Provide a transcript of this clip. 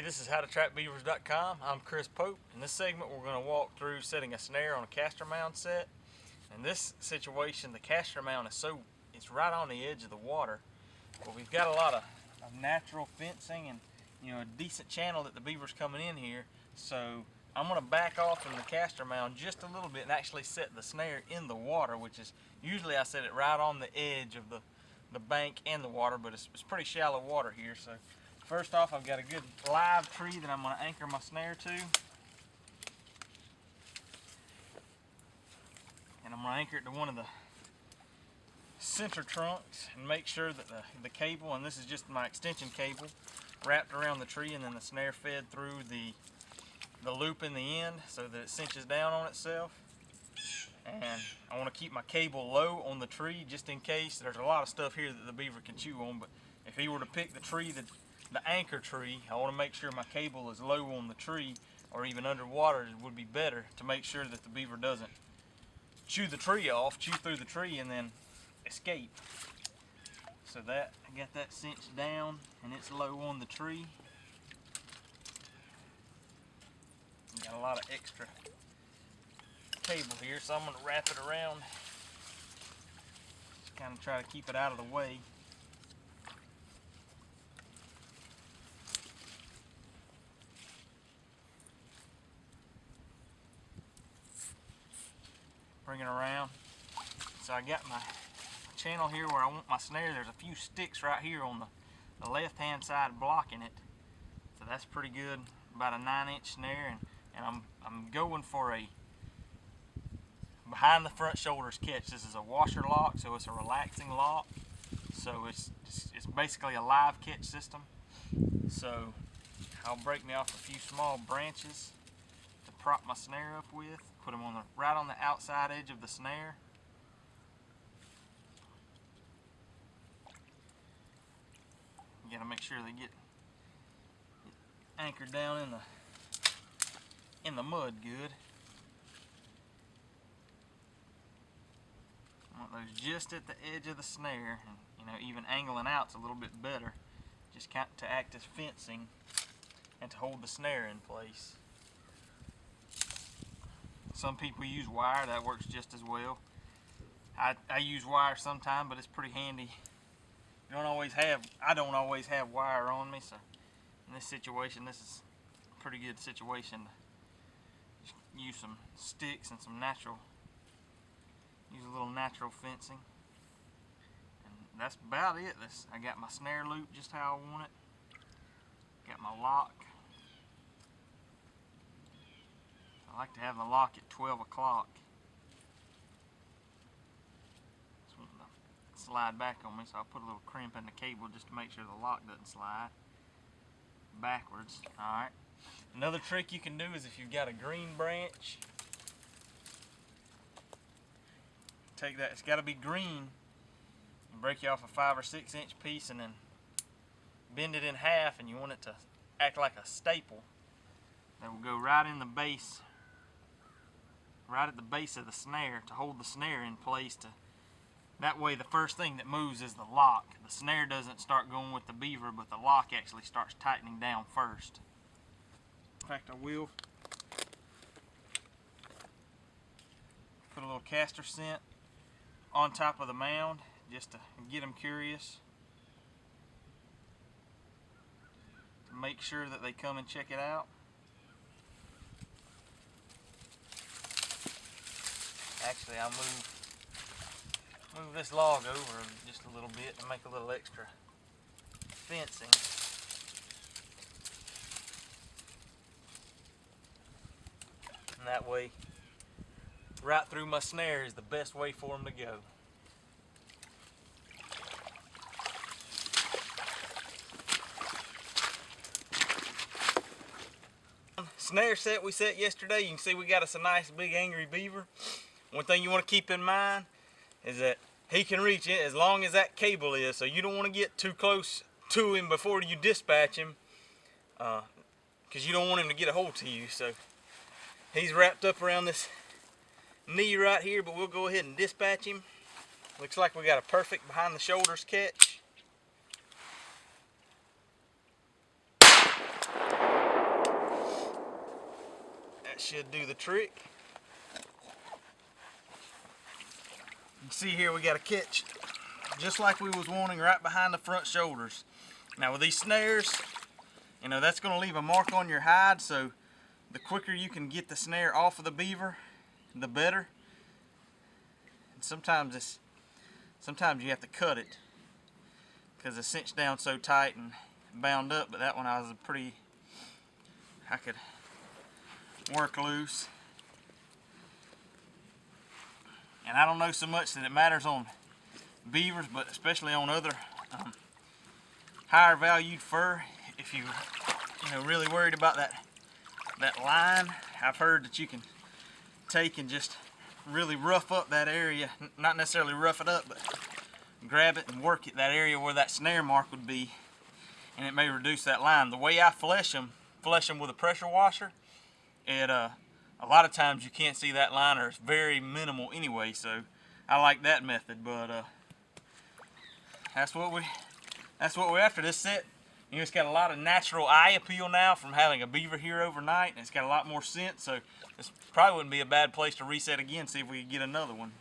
This is howtotrapbeavers.com. I'm Chris Pope. In this segment we're going to walk through setting a snare on a Castor Mound set. In this situation the Castor Mound it's right on the edge of the water, but we've got a lot of natural fencing and a decent channel that the beaver's coming in here, so I'm going to back off from the Castor Mound just a little bit and actually set the snare in the water, which is usually I set it right on the edge of the bank and the water, but it's pretty shallow water here. So first off, I've got a good live tree that I'm going to anchor my snare to. And I'm going to anchor it to one of the center trunks and make sure that the cable, and this is just my extension cable, wrapped around the tree, and then the snare fed through the loop in the end so that it cinches down on itself. And I want to keep my cable low on the tree just in case. There's a lot of stuff here that the beaver can chew on, but if he were to pick the tree, the anchor tree, I want to make sure my cable is low on the tree, or even underwater would be better, to make sure that the beaver doesn't chew the tree off, chew through the tree, and then escape. So that, I got that cinched down and it's low on the tree. Got a lot of extra cable here, so I'm going to wrap it around. Just kind of try to keep it out of the way. Bring it around. So I got my channel here where I want my snare. There's a few sticks right here on the left hand side blocking it. So that's pretty good. About a 9-inch snare, and I'm going for a behind the front shoulders catch. This is a washer lock, so it's a relaxing lock. So it's basically a live catch system. So I'll break me off a few small branches to prop my snare up with. Put them right on the outside edge of the snare. You gotta make sure they get anchored down in the mud good. I want those just at the edge of the snare, and even angling out's a little bit better, just kind of to act as fencing and to hold the snare in place. Some people use wire, that works just as well. I use wire sometimes, but it's pretty handy. I don't always have wire on me, so in this situation, this is a pretty good situation to just use some sticks and use a little natural fencing. And that's about it. I got my snare loop just how I want it. Got my lock. I like to have the lock at 12 o'clock. Just want to slide back on me, so I'll put a little crimp in the cable just to make sure the lock doesn't slide backwards. Alright. Another trick you can do is if you've got a green branch, take that, it's got to be green, and break you off a 5 or 6 inch piece and then bend it in half, and you want it to act like a staple that will go right in the base, right at the base of the snare, to hold the snare in place. That way the first thing that moves is the lock. The snare doesn't start going with the beaver, but the lock actually starts tightening down first. In fact, I will put a little castor scent on top of the mound just to get them curious, to make sure that they come and check it out. Actually, I'll move this log over just a little bit to make a little extra fencing. And that way, right through my snare is the best way for them to go. Snare set we set yesterday, you can see we got us a nice big angry beaver. One thing you want to keep in mind is that he can reach it as long as that cable is, so you don't want to get too close to him before you dispatch him, because you don't want him to get a hold to you. So he's wrapped up around this knee right here, but we'll go ahead and dispatch him. Looks like we got a perfect behind the shoulders catch. should do the trick. You can see here we got a catch just like we was wanting, right behind the front shoulders. Now with these snares, you know, that's going to leave a mark on your hide, so the quicker you can get the snare off of the beaver, the better. And sometimes you have to cut it because it's cinched down so tight and bound up, but that one I could work loose. And I don't know so much that it matters on beavers, but especially on other higher valued fur, if you really worried about that line, I've heard that you can take and just really rough up that area, not necessarily rough it up, but grab it and work it, that area where that snare mark would be, and it may reduce that line. The way I flesh them with a pressure washer, a lot of times you can't see that line, or it's very minimal anyway, so I like that method. But that's what we're after. This set, you know, it's got a lot of natural eye appeal now from having a beaver here overnight, and it's got a lot more scent, so this probably wouldn't be a bad place to reset again, see if we can get another one.